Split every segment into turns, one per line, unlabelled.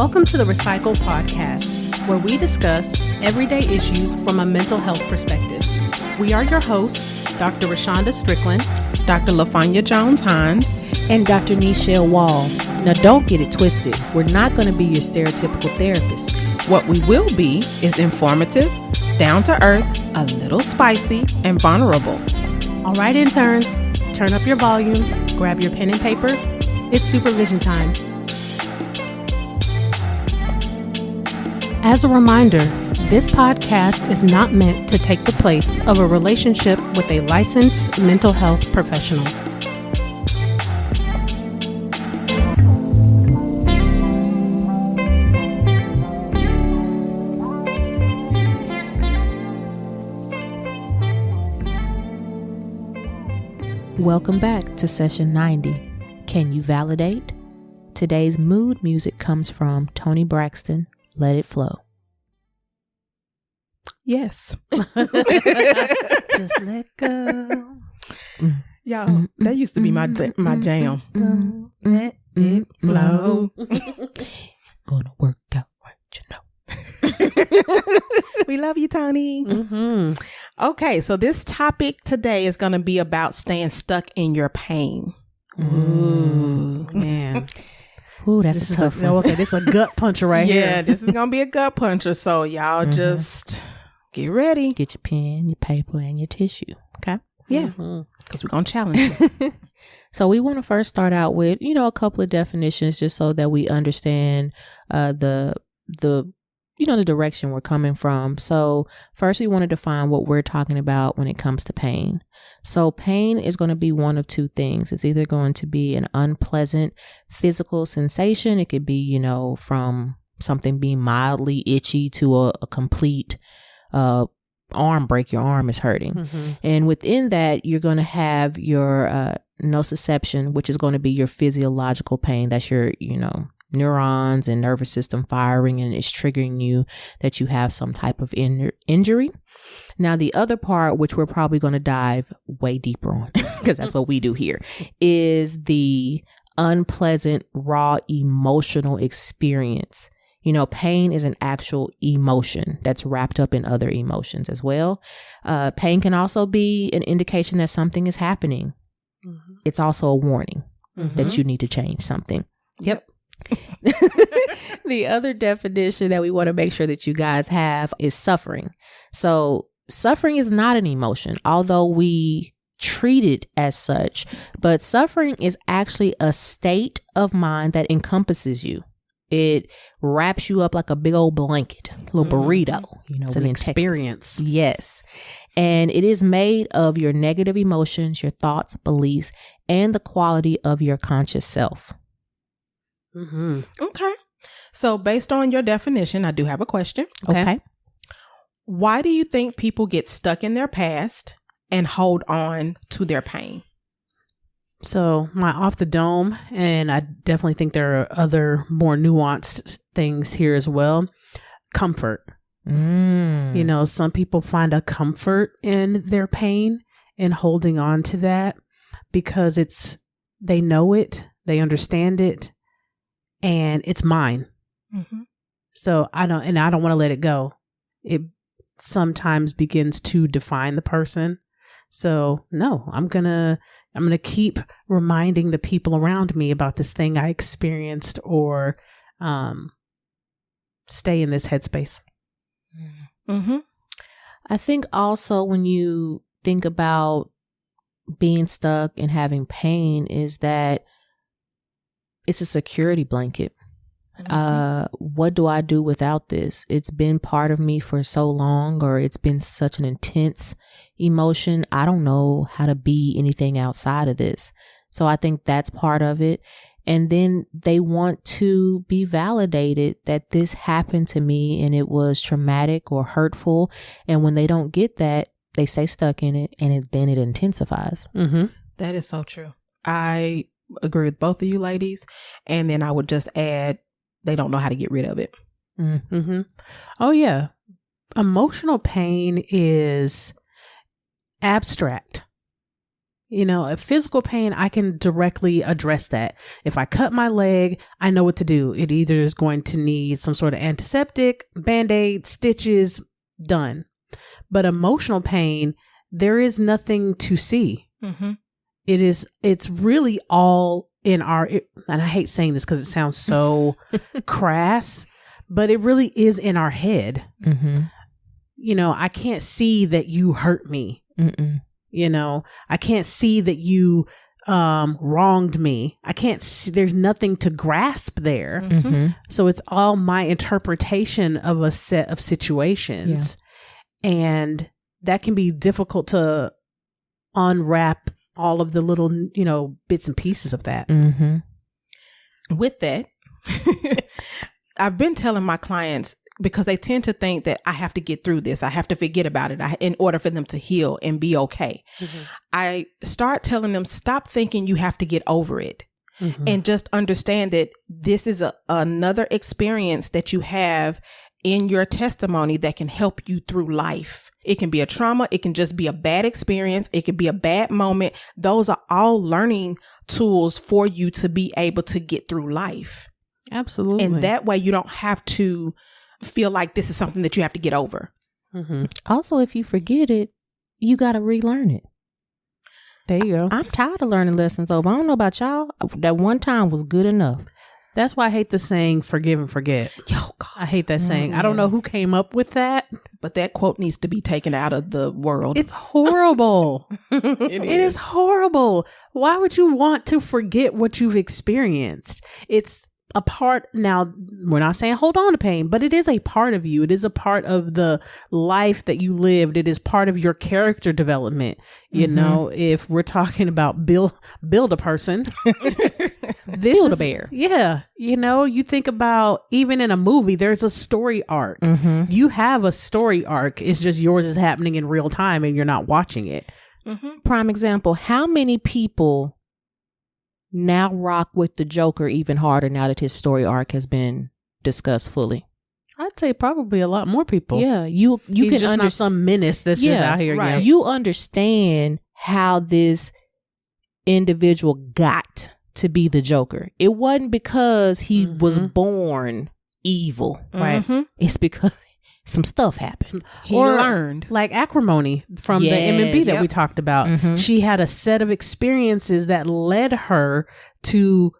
Welcome to the RePsychled podcast, where we discuss everyday issues from a mental health perspective. We are your hosts, Dr. Rashonda Strickland,
Dr. LaFonya Jones-Hines,
and Dr. Nichelle Wall. Now, don't get it twisted. We're not going to be your stereotypical therapist.
What we will be is informative, down to earth, a little spicy, and vulnerable.
All right, interns, turn up your volume, grab your pen and paper. It's supervision time. As a reminder, this podcast is not meant to take the place of a relationship with a licensed mental health professional.
Welcome back to session 90. Can you validate? Today's mood music comes from Toni Braxton. Let it flow.
Yes.
Just let go.
Y'all, that used to be my jam.
Let it flow.
Gonna work out right, you know.
We love you, Toni.
Mm-hmm.
Okay, so this topic today is going to be about staying stuck in your pain.
Ooh, man.
Ooh, that's a tough one.
I will say, this is a gut puncher right here.
Yeah, this is going to be a gut puncher. So y'all just get ready.
Get your pen, your paper, and your tissue. Okay?
Yeah, because we're going to challenge you.
So we want to first start out with, a couple of definitions just so that we understand the direction we're coming from. So first we want to define what we're talking about when it comes to pain. So pain is going to be one of two things. It's either going to be an unpleasant physical sensation. It could be, from something being mildly itchy to a complete arm break. Your arm is hurting.
Mm-hmm.
And within that, you're going to have your nociception, which is going to be your physiological pain. That's your, neurons and nervous system firing, and it's triggering you that you have some type of injury. Now, the other part, which we're probably going to dive way deeper on, because that's what we do here, is the unpleasant, raw emotional experience. Pain is an actual emotion that's wrapped up in other emotions as well. Pain can also be an indication that something is happening.
Mm-hmm.
It's also a warning that you need to change something.
Yep.
The other definition that we want to make sure that you guys have is suffering. So suffering is not an emotion, although we treat it as such, but suffering is actually a state of mind that encompasses you. It wraps you up like a big old blanket, little burrito.
It's an experience.
Yes. And it is made of your negative emotions, your thoughts, beliefs, and the quality of your conscious self.
Mm-hmm.
Okay. So based on your definition, I do have a question.
Okay.
Why do you think people get stuck in their past and hold on to their pain?
So my off the dome, and I definitely think there are other more nuanced things here as well. Comfort. Some people find a comfort in their pain and holding on to that because they know it, they understand it, and it's mine.
Mm-hmm.
So I don't want to let it go. It sometimes begins to define the person. So no, I'm gonna keep reminding the people around me about this thing I experienced, or stay in this headspace.
Mm-hmm.
I think also when you think about being stuck and having pain is that it's a security blanket. What do I do without this? It's been part of me for so long, or it's been such an intense emotion. I don't know how to be anything outside of this. So I think that's part of it. And then they want to be validated that this happened to me and it was traumatic or hurtful. And when they don't get that, they stay stuck in it, and then it intensifies.
Mm-hmm.
That is so true. I agree with both of you ladies. And then I would just add, they don't know how to get rid of it.
Mm-hmm. Oh, yeah. Emotional pain is abstract. You know, a physical pain, I can directly address that. If I cut my leg, I know what to do. It either is going to need some sort of antiseptic, Band-Aid, stitches, done. But emotional pain, there is nothing to see. Mm-hmm. It's really all in our, and I hate saying this because it sounds so crass, but it really is in our head. Mm-hmm. You know, I can't see that you hurt me. Mm-mm. You know, I can't see that you wronged me. I can't see, there's nothing to grasp there. Mm-hmm. So it's all my interpretation of a set of situations. Yeah. And that can be difficult to unwrap all of the little, you know, bits and pieces of that.
Mm-hmm. With that, I've been telling my clients, because they tend to think that I have to get through this. I have to forget about it in order for them to heal and be okay. Mm-hmm. I start telling them, stop thinking you have to get over it. Mm-hmm. And just understand that this is another experience that you have in your testimony that can help you through life. It can be a trauma. It can just be a bad experience. It could be a bad moment. Those are all learning tools for you to be able to get through life.
Absolutely.
And that way you don't have to feel like this is something that you have to get over.
Mm-hmm. Also, if you forget it, you got to relearn it.
There you go.
I'm tired of learning lessons over. I don't know about y'all. That one time was good enough.
That's why I hate the saying, forgive and forget.
Yo, God.
I hate that saying. I don't know who came up with that.
But that quote needs to be taken out of the world.
It's horrible. It is horrible. Why would you want to forget what you've experienced? It's a part. Now, we're not saying hold on to pain, but it is a part of you. It is a part of the life that you lived. It is part of your character development. You know, if we're talking about build a person,
build a bear.
Yeah. You know, you think about even in a movie, there's a story arc. Mm-hmm. You have a story arc. It's just yours is happening in real time and you're not watching it.
Mm-hmm. Prime example. How many people now rock with the Joker even harder now that his story arc has been discussed fully?
I'd say probably a lot more people.
Yeah, you
He's
can
just not some menace that's just out here.
Right. You understand how this individual got to be the Joker. It wasn't because he was born evil, right? Mm-hmm. It's because some stuff happened.
He learned.
Like Acrimony from the MMB that we talked about. Mm-hmm. She had a set of experiences that led her to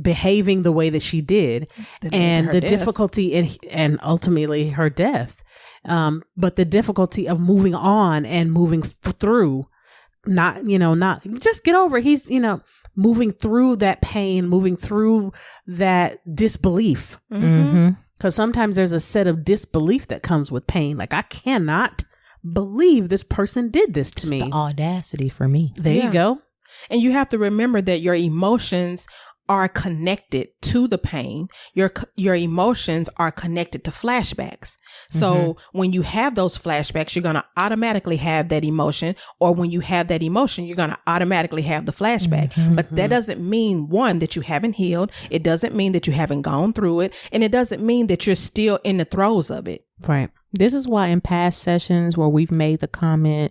behaving the way that she did. And the difficulty and ultimately her death. But the difficulty of moving on and moving through, not just get over it. He's, moving through that pain, moving through that disbelief. Mm-hmm. Because sometimes there's a set of disbelief that comes with pain. Like, I cannot believe this person did this to me.
The audacity for me.
There you go.
And you have to remember that your emotions are connected to the pain. Your emotions are connected to flashbacks. So when you have those flashbacks, you're going to automatically have that emotion. Or when you have that emotion, you're going to automatically have the flashback. But that doesn't mean, one, that you haven't healed. It doesn't mean that you haven't gone through it. And it doesn't mean that you're still in the throes of it.
Right. This is why in past sessions where we've made the comment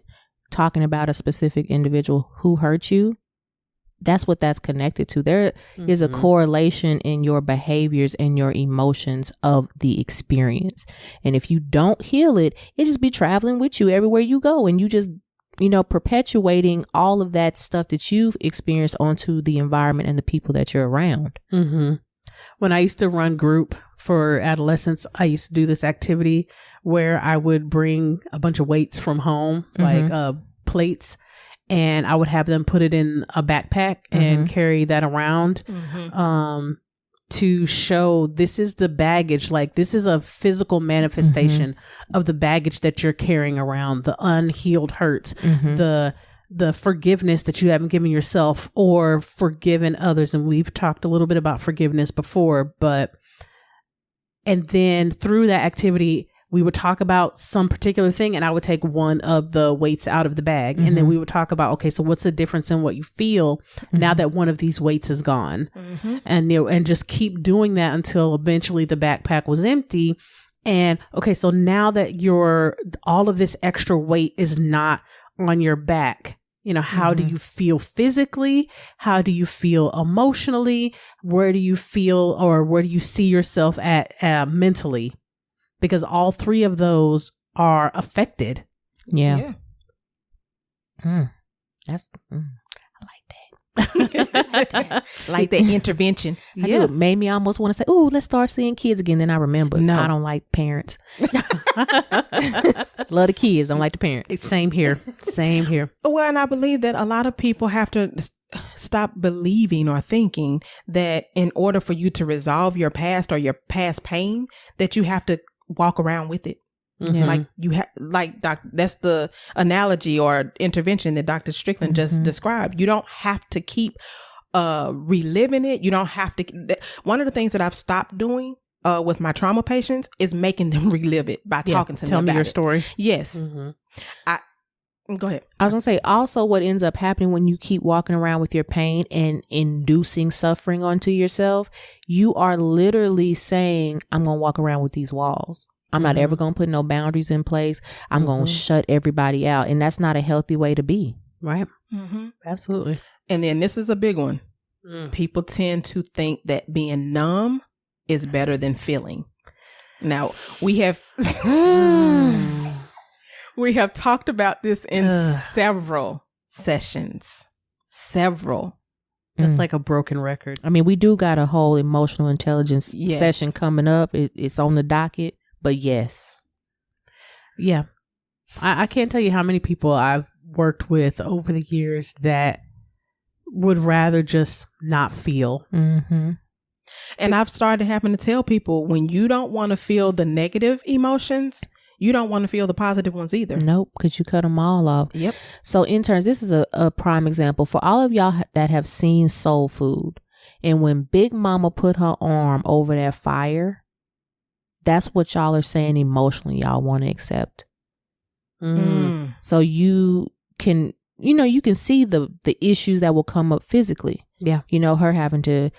talking about a specific individual who hurt you, that's what that's connected to. There is a correlation in your behaviors and your emotions of the experience. And if you don't heal it, it just be traveling with you everywhere you go. And you just, perpetuating all of that stuff that you've experienced onto the environment and the people that you're around.
Mm-hmm. When I used to run group for adolescents, I used to do this activity where I would bring a bunch of weights from home, like plates. And I would have them put it in a backpack and carry that around to show this is the baggage. Like, this is a physical manifestation of the baggage that you're carrying around, the unhealed hurts, the forgiveness that you haven't given yourself or forgiven others. And we've talked a little bit about forgiveness before, and then through that activity, we would talk about some particular thing and I would take one of the weights out of the bag. And then we would talk about, okay, so what's the difference in what you feel now that one of these weights is gone? And just keep doing that until eventually the backpack was empty. And okay, so now that all of this extra weight is not on your back, How do you feel physically? How do you feel emotionally? Where do you feel, or where do you see yourself at mentally? Because all three of those are affected.
Yeah. That's I like that.
Like that intervention.
I do. It made me almost want to say, "Oh, let's start seeing kids again." Then I remember, I don't like parents. Love the kids, don't like the parents.
Same here.
Well, and I believe that a lot of people have to stop believing or thinking that in order for you to resolve your past or your past pain, that you have to walk around with it. Like you have, that's the analogy or intervention that Dr. Strickland just described. You don't have to keep reliving it. You don't have to. One of the things that I've stopped doing with my trauma patients is making them relive it by talking to them.
Tell me your
it.
story.
Yes. Go ahead.
I was gonna say, also what ends up happening when you keep walking around with your pain and inducing suffering onto yourself, you are literally saying, I'm gonna walk around with these walls. I'm not ever going to put no boundaries in place. I'm going to shut everybody out. And that's not a healthy way to be.
Right. Absolutely.
And then this is a big one. People tend to think that being numb is better than feeling. Now, we have talked about this in several sessions.
That's like a broken record.
I mean, we do got a whole emotional intelligence session coming up. It's on the docket. But yes.
Yeah. I can't tell you how many people I've worked with over the years that would rather just not feel.
And I've started having to tell people, when you don't want to feel the negative emotions, you don't want to feel the positive ones either.
Nope, because you cut them all off.
Yep.
So interns, this is a prime example for all of y'all that have seen Soul Food. And when Big Mama put her arm over that fire, that's what y'all are saying emotionally y'all want to accept. So you can, you can see the issues that will come up physically.
Yeah.
Her having to,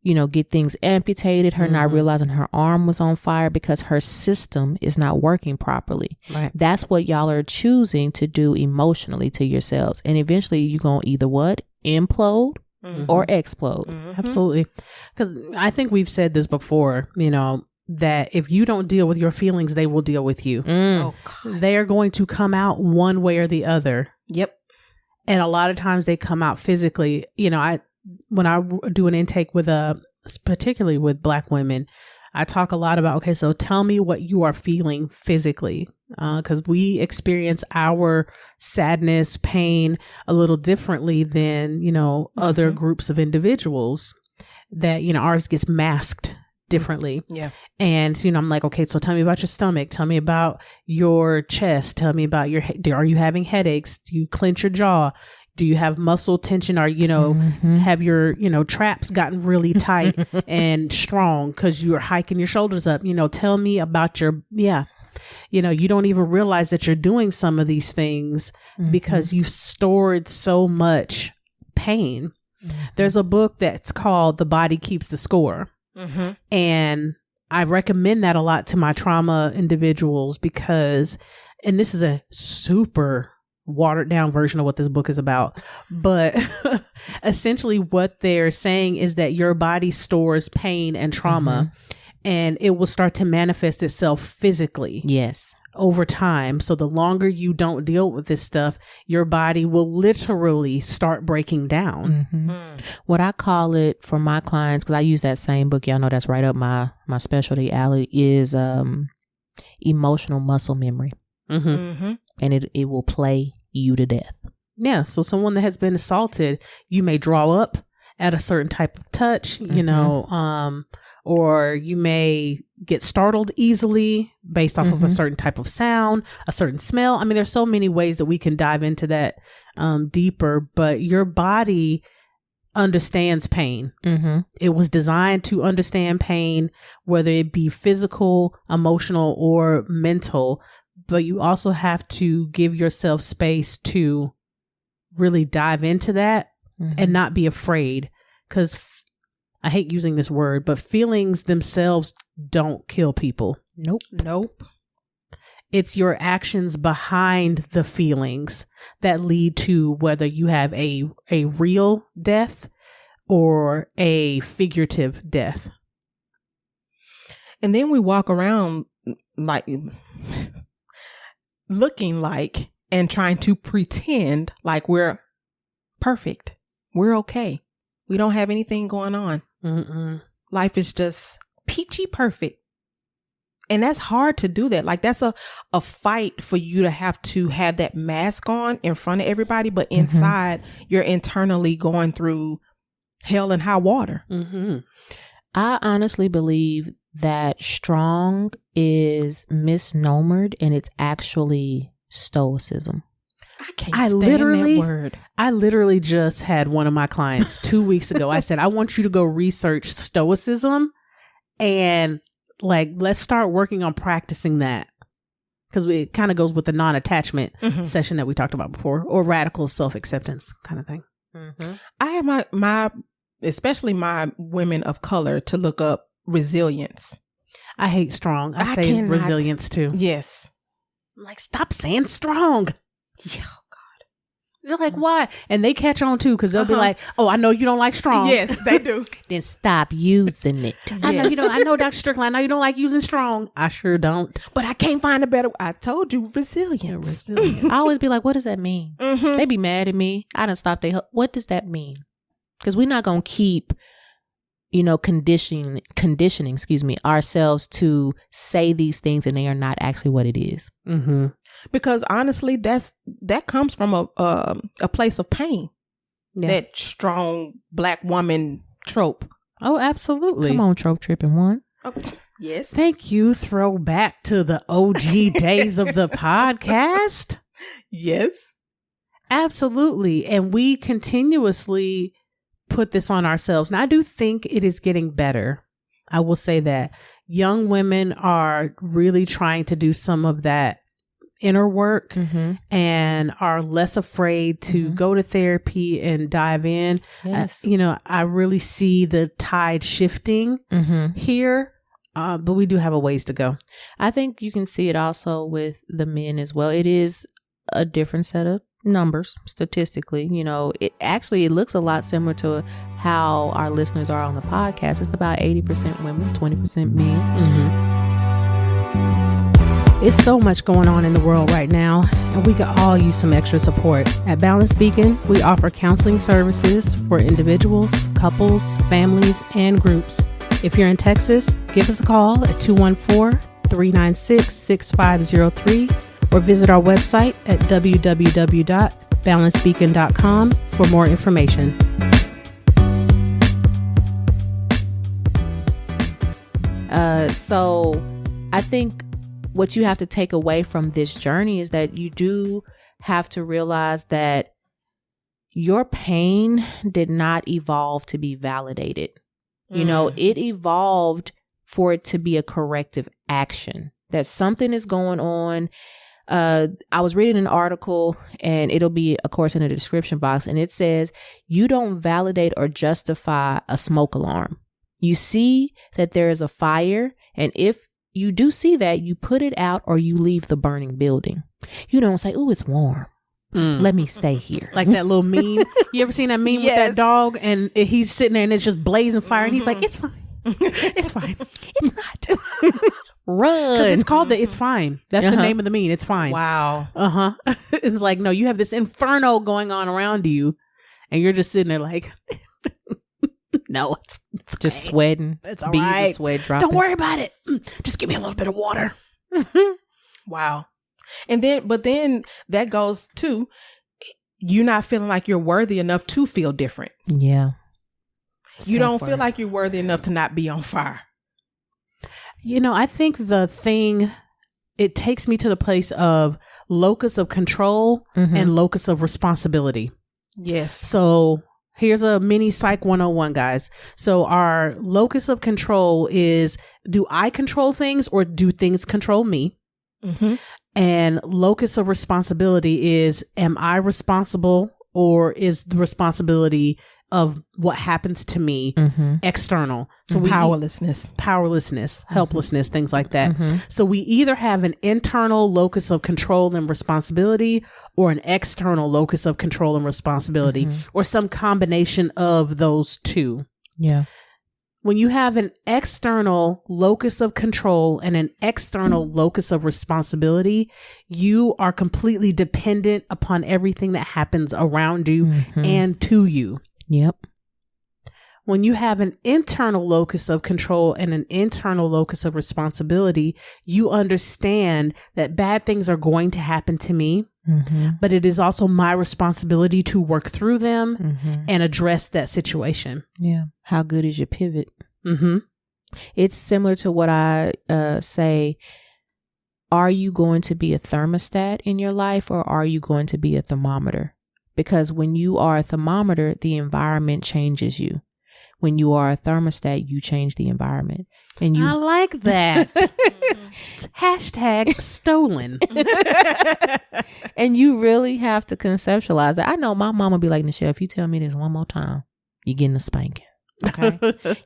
get things amputated, her not realizing her arm was on fire because her system is not working properly.
Right.
That's what y'all are choosing to do emotionally to yourselves. And eventually you're going to either what? Implode or explode.
Absolutely. Because I think we've said this before, that if you don't deal with your feelings, they will deal with you. They are going to come out one way or the other.
Yep.
And a lot of times they come out physically. When I do an intake with particularly with Black women, I talk a lot about, okay, so tell me what you are feeling physically. Because we experience our sadness, pain a little differently than, other groups of individuals that, ours gets masked differently.
Yeah.
And, I'm like, okay, so tell me about your stomach. Tell me about your chest. Tell me about are you having headaches? Do you clench your jaw? Do you have muscle tension? Or, have your, traps gotten really tight and strong because you're hiking your shoulders up? Tell me about you don't even realize that you're doing some of these things because you've stored so much pain. There's a book that's called The Body Keeps the Score. And I recommend that a lot to my trauma individuals because, and this is a super watered down version of what this book is about, but essentially what they're saying is that your body stores pain and trauma and it will start to manifest itself physically.
Yes.
Over time. So the longer you don't deal with this stuff, your body will literally start breaking down.
What I call it for my clients, because I use that same book, y'all know that's right up my specialty alley, is emotional muscle memory. And it will play you to death.
Yeah. So someone that has been assaulted, you may draw up at a certain type of touch, or you may get startled easily based off of a certain type of sound, a certain smell. I mean, there's so many ways that we can dive into that deeper, but your body understands pain. It was designed to understand pain, whether it be physical, emotional, or mental, but you also have to give yourself space to really dive into that and not be afraid, because I hate using this word, but feelings themselves don't kill people.
Nope.
It's your actions behind the feelings that lead to whether you have a real death or a figurative death.
And then we walk around like looking like and trying to pretend like we're perfect. We're okay. We don't have anything going on. Mm-mm. Life is just peachy perfect. And that's hard to do that. Like that's a fight for you to have that mask on in front of everybody. But inside, you're internally going through hell and high water. Mm-hmm.
I honestly believe that strong is misnomered and it's actually stoicism.
I can't stand that word.
I literally just had one of my clients 2 weeks ago. I said, I want you to go research stoicism and like, let's start working on practicing that. Because it kind of goes with the non-attachment session that we talked about before, or radical self-acceptance kind of thing.
Mm-hmm. I have my especially my women of color to look up resilience.
I hate strong. I say resilience too.
Yes.
I'm like, stop saying strong.
Yeah.
They're like, why? And they catch on too, because they'll be like, oh, I know you don't like strong.
Yes, they do.
Then stop using it.
I know you don't. I know, Dr. Strickland, I know you don't like using strong. I sure don't.
But I can't find a better. I told you, resilience.
I always be like, what does that mean? They be mad at me. I done stopped. What does that mean? Because we're not going to keep, conditioning, ourselves to say these things and they are not actually what it is.
Mm-hmm.
Because honestly, that comes from a place of pain. Yeah. That strong black woman trope.
Oh, absolutely.
Come on, trope tripping one.
Oh, yes.
Thank you. Throw back to the OG days of the podcast.
Yes.
Absolutely. And we continuously put this on ourselves. And I do think it is getting better. I will say that young women are really trying to do some of that inner work and are less afraid to go to therapy and dive in.
Yes.
I really see the tide shifting here, but we do have a ways to go.
I think you can see it also with the men as well. It is a different set of numbers statistically. It looks a lot similar to how our listeners are on the podcast. It's about 80% women, 20% men.
It's so much going on in the world right now, and we could all use some extra support. At Balance Beacon, we offer counseling services for individuals, couples, families, and groups. If you're in Texas, give us a call at 214-396-6503 or visit our website at www.balancebeacon.com for more information.
So I think what you have to take away from this journey is that you do have to realize that your pain did not evolve to be validated. It evolved for it to be a corrective action, that something is going on. I was reading an article, and it'll be, of course, in the description box, and it says, you don't validate or justify a smoke alarm. You see that there is a fire, and if you do see that, you put it out or you leave the burning building. You don't say, "Ooh, it's warm. Let me stay here."
Like that little meme. You ever seen that meme with that dog and he's sitting there and it's just blazing fire and he's like, "It's fine. It's fine."
It's not.
Run. Because it's called It's Fine. That's the name of the meme. It's fine.
Wow.
It's like, no, you have this inferno going on around you and you're just sitting there like, no, it's
just sweating.
It's all right.
Beads of sweat dropping.
Don't worry about it. Just give me a little bit of water.
Wow. And then that goes to you not feeling like you're worthy enough to feel different.
Yeah.
You don't feel like you're worthy enough to not be on fire.
I think it takes me to the place of locus of control and locus of responsibility.
Yes.
So here's a mini Psych 101, guys. So our locus of control is, do I control things or do things control me? And locus of responsibility is, am I responsible or is the responsibility of what happens to me external? So
powerlessness,
helplessness, things like that. So we either have an internal locus of control and responsibility or an external locus of control and responsibility, or some combination of those two.
Yeah.
When you have an external locus of control and an external locus of responsibility, you are completely dependent upon everything that happens around you and to you.
Yep.
When you have an internal locus of control and an internal locus of responsibility, you understand that bad things are going to happen to me, but it is also my responsibility to work through them and address that situation.
Yeah. How good is your pivot? It's similar to what I say. Are you going to be a thermostat in your life, or are you going to be a thermometer? Because when you are a thermometer, the environment changes you. When you are a thermostat, you change the environment. And I
like that. Hashtag stolen.
And you really have to conceptualize that. I know my mama be like, Nichelle, if you tell me this one more time, you're getting a spanking. Okay.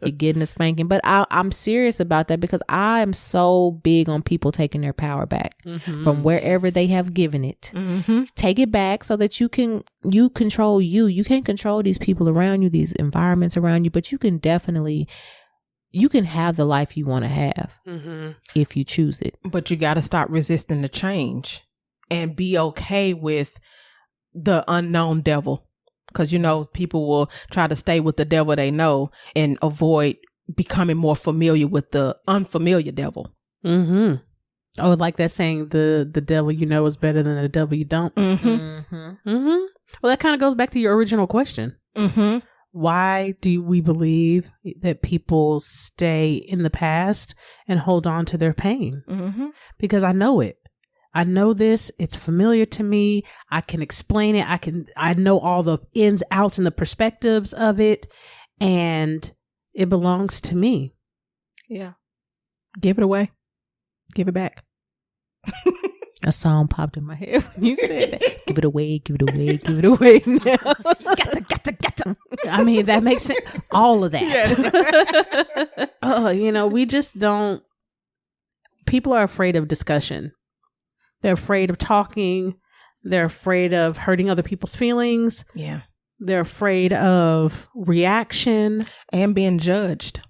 You're getting a spanking. But I'm serious about that, because I am so big on people taking their power back from wherever they have given it. Take it back so that you control you. You can't control these people around you, these environments around you, but you can have the life you want to have if you choose it.
But you got to stop resisting the change and be okay with the unknown devil. Because, people will try to stay with the devil they know and avoid becoming more familiar with the unfamiliar devil.
Oh, like that saying, the devil you know is better than the devil you don't. Well, that kind of goes back to your original question. Why do we believe that people stay in the past and hold on to their pain? Because I know it. I know this. It's familiar to me. I can explain it. I know all the ins, outs, and the perspectives of it, and it belongs to me.
Yeah. Give it away. Give it back.
A song popped in my head when you said that. Give it away, give it away, give it away now. Gotcha.
I mean, that makes sense. All of that.
Yeah.
We just don't. People are afraid of discussion. They're afraid of talking. They're afraid of hurting other people's feelings.
Yeah.
They're afraid of reaction.
And being judged.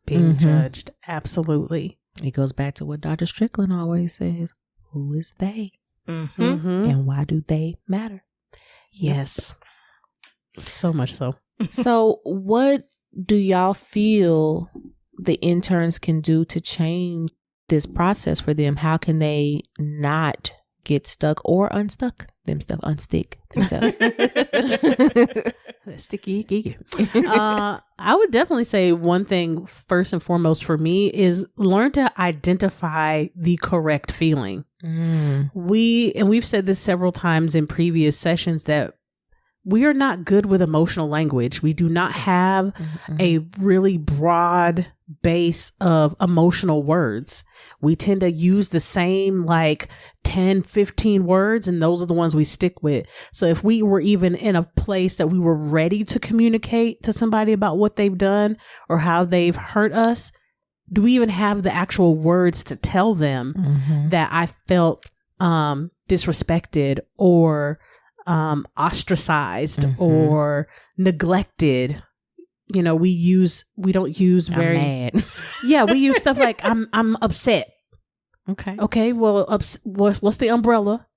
Being judged. Absolutely.
It goes back to what Dr. Strickland always says. Who is they? And why do they matter?
Yes. So much so.
So what do y'all feel the interns can do to change this process for them? How can they not get stuck or unstick themselves?
Sticky. I would definitely say one thing first and foremost for me is learn to identify the correct feeling. We've said this several times in previous sessions that we are not good with emotional language. We do not have a really broad base of emotional words. We tend to use the same 10, 15 words, and those are the ones we stick with. So if we were even in a place that we were ready to communicate to somebody about what they've done or how they've hurt us, do we even have the actual words to tell them that I felt disrespected or ostracized or neglected? We don't use very
mad.
Yeah, we use stuff like I'm upset. Okay, well, what's the umbrella?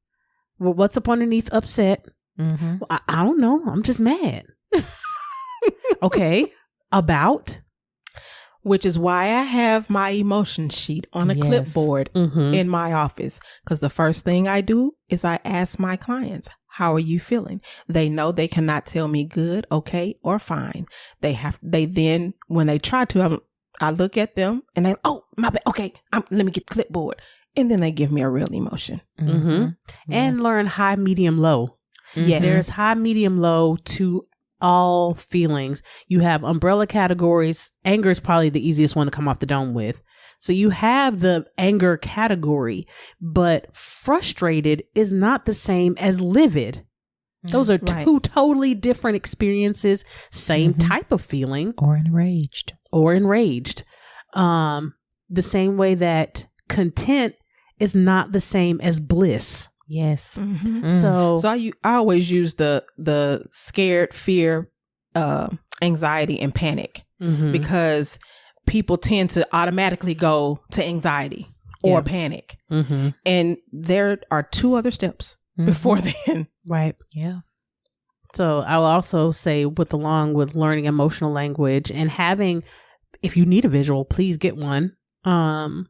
Well, what's up underneath upset? Well, I don't know, I'm just mad. Okay, about?
Which is why I have my emotion sheet on a clipboard in my office. Because the first thing I do is I ask my clients, how are you feeling? They know they cannot tell me good, okay, or fine. They then, when they try to, I look at them and they, oh, my bad. Okay, let me get the clipboard. And then they give me a real emotion.
And learn high, medium, low.
Yes.
There's high, medium, low to all feelings. You have umbrella categories. Anger is probably the easiest one to come off the dome with. So you have the anger category, but frustrated is not the same as livid. Those are two totally different experiences, same type of feeling.
Or enraged.
The same way that content is not the same as bliss.
Yes.
So I always use the scared, fear, anxiety, and panic because people tend to automatically go to anxiety or panic. And there are 2 other steps before then.
Right.
Yeah.
So I'll also say along with learning emotional language and having, if you need a visual, please get one. The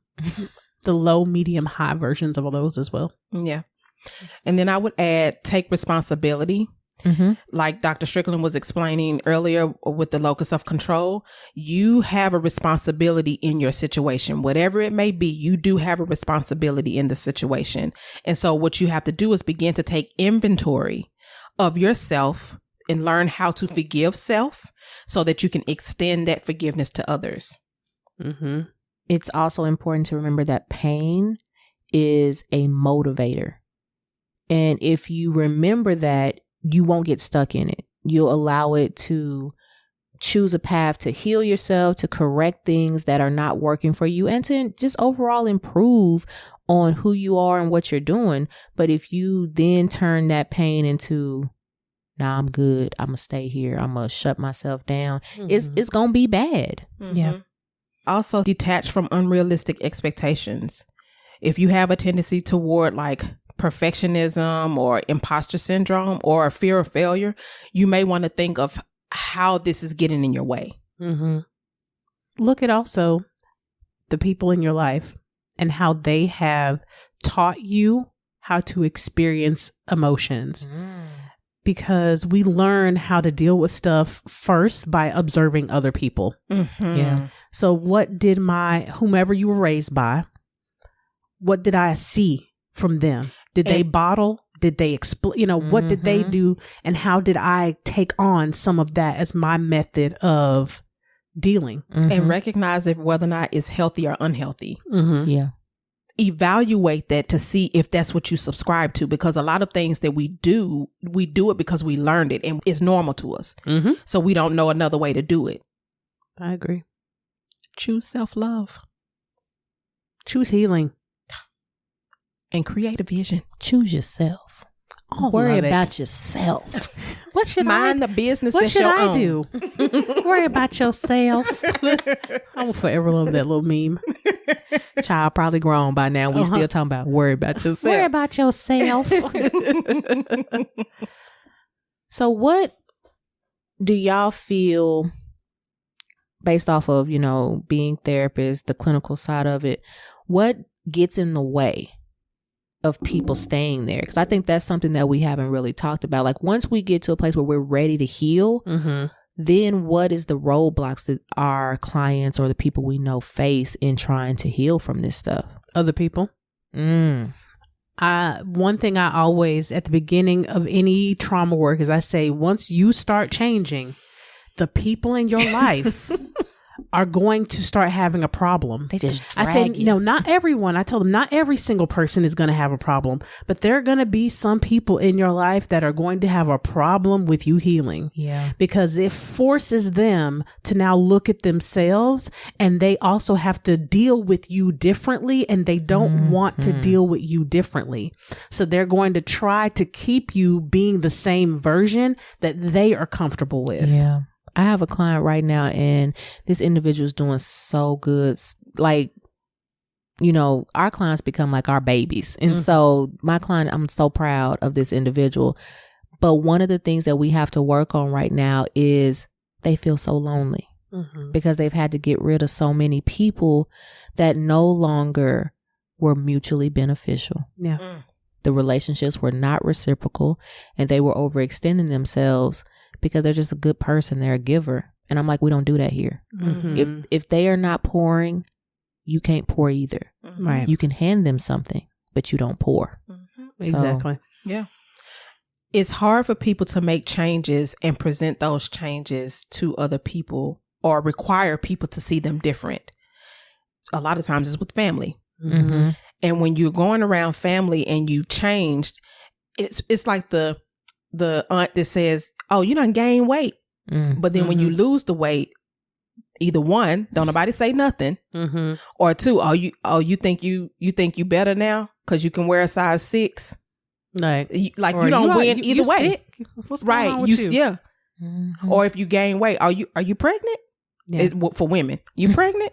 low, medium, high versions of all those as well.
Yeah. And then I would add, take responsibility. Like Dr. Strickland was explaining earlier with the locus of control, you have a responsibility in your situation. Whatever it may be, you do have a responsibility in the situation. And so what you have to do is begin to take inventory of yourself and learn how to forgive self so that you can extend that forgiveness to others.
It's also important to remember that pain is a motivator. And if you remember that, you won't get stuck in it. You'll allow it to choose a path to heal yourself, to correct things that are not working for you, and to just overall improve on who you are and what you're doing. But if you then turn that pain into, nah, I'm good, I'm going to stay here, I'm going to shut myself down, it's going to be bad.
Yeah.
Also, detach from unrealistic expectations. If you have a tendency toward like perfectionism or imposter syndrome or a fear of failure, you may want to think of how this is getting in your way.
Look at also the people in your life and how they have taught you how to experience emotions. Because we learn how to deal with stuff first by observing other people.
Yeah.
So what did whomever you were raised by, what did I see from them? Did they bottle? Did they what did they do? And how did I take on some of that as my method of dealing?
And recognize if whether or not it's healthy or unhealthy.
Yeah.
Evaluate that to see if that's what you subscribe to, because a lot of things that we do it because we learned it and it's normal to us. So we don't know another way to do it.
I agree.
Choose self-love.
Choose healing.
And create a vision.
Choose yourself. Worry about yourself.
What should
Mind the business
what
that's
should
your
I
own.
do? Worry about yourself. I will forever love that little meme.
Child probably grown by now. We still talking about worry about yourself.
Worry about yourself.
So what do y'all feel, based off of, being therapists, the clinical side of it, what gets in the way of people staying there? Because I think that's something that we haven't really talked about. Like, once we get to a place where we're ready to heal, then what is the roadblocks that our clients or the people we know face in trying to heal from this stuff?
Other people. One thing I always, at the beginning of any trauma work, is I say, once you start changing, the people in your life are going to start having a problem.
They just
I say, not everyone. I tell them not every single person is going to have a problem, but there are going to be some people in your life that are going to have a problem with you healing.
Yeah.
Because it forces them to now look at themselves, and they also have to deal with you differently, and they don't want to deal with you differently. So they're going to try to keep you being the same version that they are comfortable with.
Yeah. I have a client right now, and this individual is doing so good. Like, our clients become like our babies. And so my client, I'm so proud of this individual. But one of the things that we have to work on right now is they feel so lonely because they've had to get rid of so many people that no longer were mutually beneficial.
Yeah.
The relationships were not reciprocal, and they were overextending themselves because they're just a good person. They're a giver. And I'm like, we don't do that here. If they are not pouring, you can't pour either.
Right.
You can hand them something, but you don't pour.
Exactly.
Yeah. It's hard for people to make changes and present those changes to other people or require people to see them different. A lot of times it's with family. And when you're going around family and you changed, it's like the the aunt that says, oh, you done gained weight. But then when you lose the weight, either one, don't nobody say nothing, or two, you think you better now because you can wear a size 6, like you don't win either way, sick? What's right? Going on with you? Yeah. Or if you gain weight, are you pregnant? Yeah. For women, you pregnant?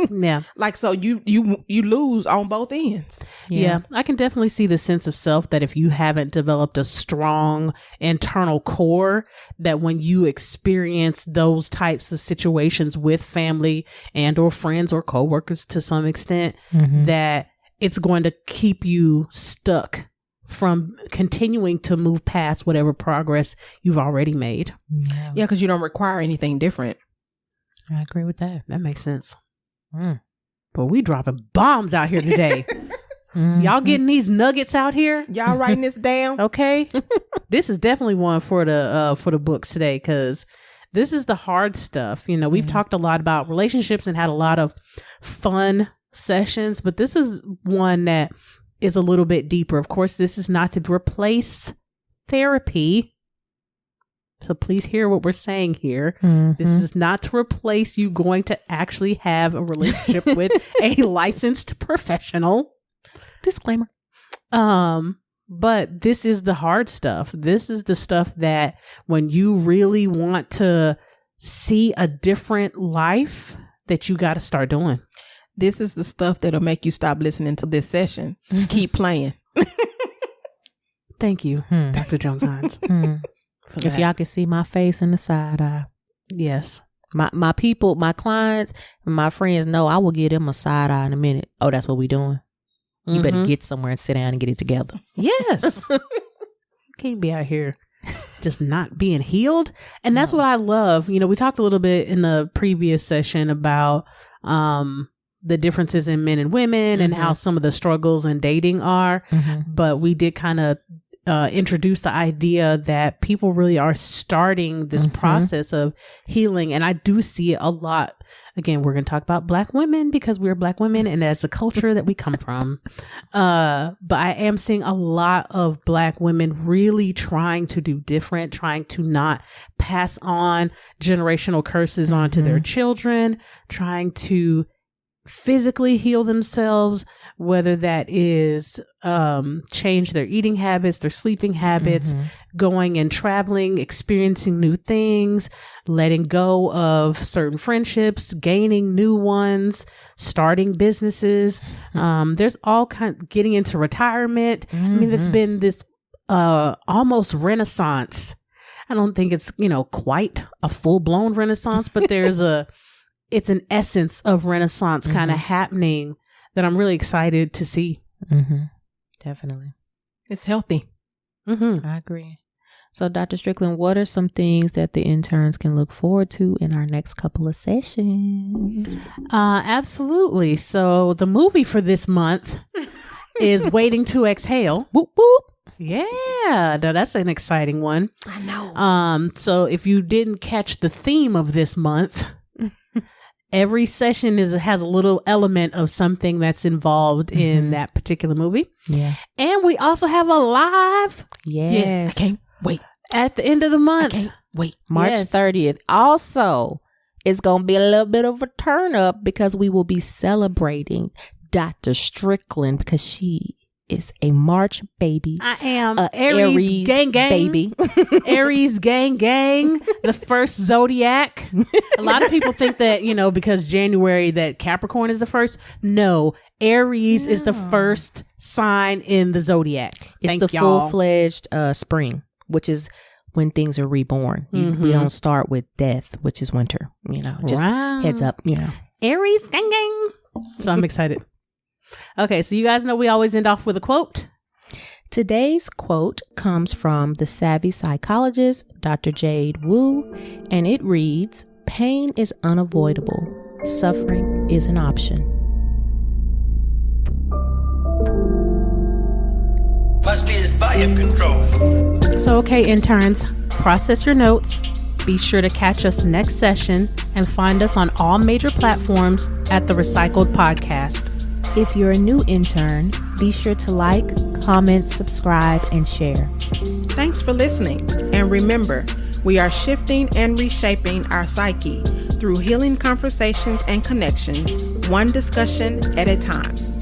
Yeah.
Like, so you lose on both ends.
Yeah. I can definitely see the sense of self that if you haven't developed a strong internal core, that when you experience those types of situations with family and or friends or coworkers to some extent, that it's going to keep you stuck from continuing to move past whatever progress you've already made.
Yeah, because you don't require anything different.
I agree with that.
That makes sense. But we dropping bombs out here today. Y'all getting these nuggets out here?
Y'all writing this down?
Okay. This is definitely one for the books today, because this is the hard stuff. You know, we've talked a lot about relationships and had a lot of fun sessions, but this is one that is a little bit deeper. Of course, this is not to replace therapy. So please hear what we're saying here. This is not to replace you going to actually have a relationship with a licensed professional.
Disclaimer.
But this is the hard stuff. This is the stuff that when you really want to see a different life, that you got to start doing.
This is the stuff that'll make you stop listening to this session. Keep playing.
Thank you, Dr. Jones-Hines.
If y'all could see my face in the side eye.
Yes.
My people, my clients, and my friends know I will give them a side eye in a minute. Oh, that's what we doing? You better get somewhere and sit down and get it together.
Yes. You can't be out here just not being healed. And that's what I love. You know, we talked a little bit in the previous session about the differences in men and women and how some of the struggles in dating are. But we did kind of introduce the idea that people really are starting this process of healing. And I do see it a lot. Again, we're going to talk about Black women because we're Black women and that's a culture that we come from. But I am seeing a lot of Black women really trying to do different, trying to not pass on generational curses onto their children, trying to physically heal themselves, whether that is change their eating habits, their sleeping habits, going and traveling, experiencing new things, letting go of certain friendships, gaining new ones, starting businesses. There's all kinds, getting into retirement. I mean, there's been this almost renaissance. I don't think it's, quite a full-blown renaissance, but it's an essence of renaissance kind of happening that I'm really excited to see.
Definitely.
It's healthy.
I agree. So, Dr. Strickland, what are some things that the interns can look forward to in our next couple of sessions?
Absolutely. So, the movie for this month is Waiting to Exhale.
Whoop, whoop.
Yeah, no, that's an exciting one.
I know.
So, if you didn't catch the theme of this month, every session has a little element of something that's involved in that particular movie.
Yeah.
And we also have a live.
Yes.
I can't wait.
At the end of the month.
I can't wait.
March 30th. Also, it's going to be a little bit of a turn up because we will be celebrating Dr. Strickland because she is a March baby.
I am Aries gang
baby.
Aries gang, the first zodiac. A lot of people think that, because January that Capricorn is the first. No, Aries is the first sign in the zodiac.
It's the full-fledged spring, which is when things are reborn. We don't start with death, which is winter. Just heads up,
Aries gang. So I'm excited. Okay, so you guys know we always end off with a quote.
Today's quote comes from the savvy psychologist, Dr. Jade Wu, and it reads, "Pain is unavoidable. Suffering is an option."
Must be this volume control.
So, okay, interns, process your notes. Be sure to catch us next session and find us on all major platforms at the RePsychled podcast.
If you're a new intern, be sure to like, comment, subscribe, and share.
Thanks for listening. And remember, we are shifting and reshaping our psyche through healing conversations and connections, one discussion at a time.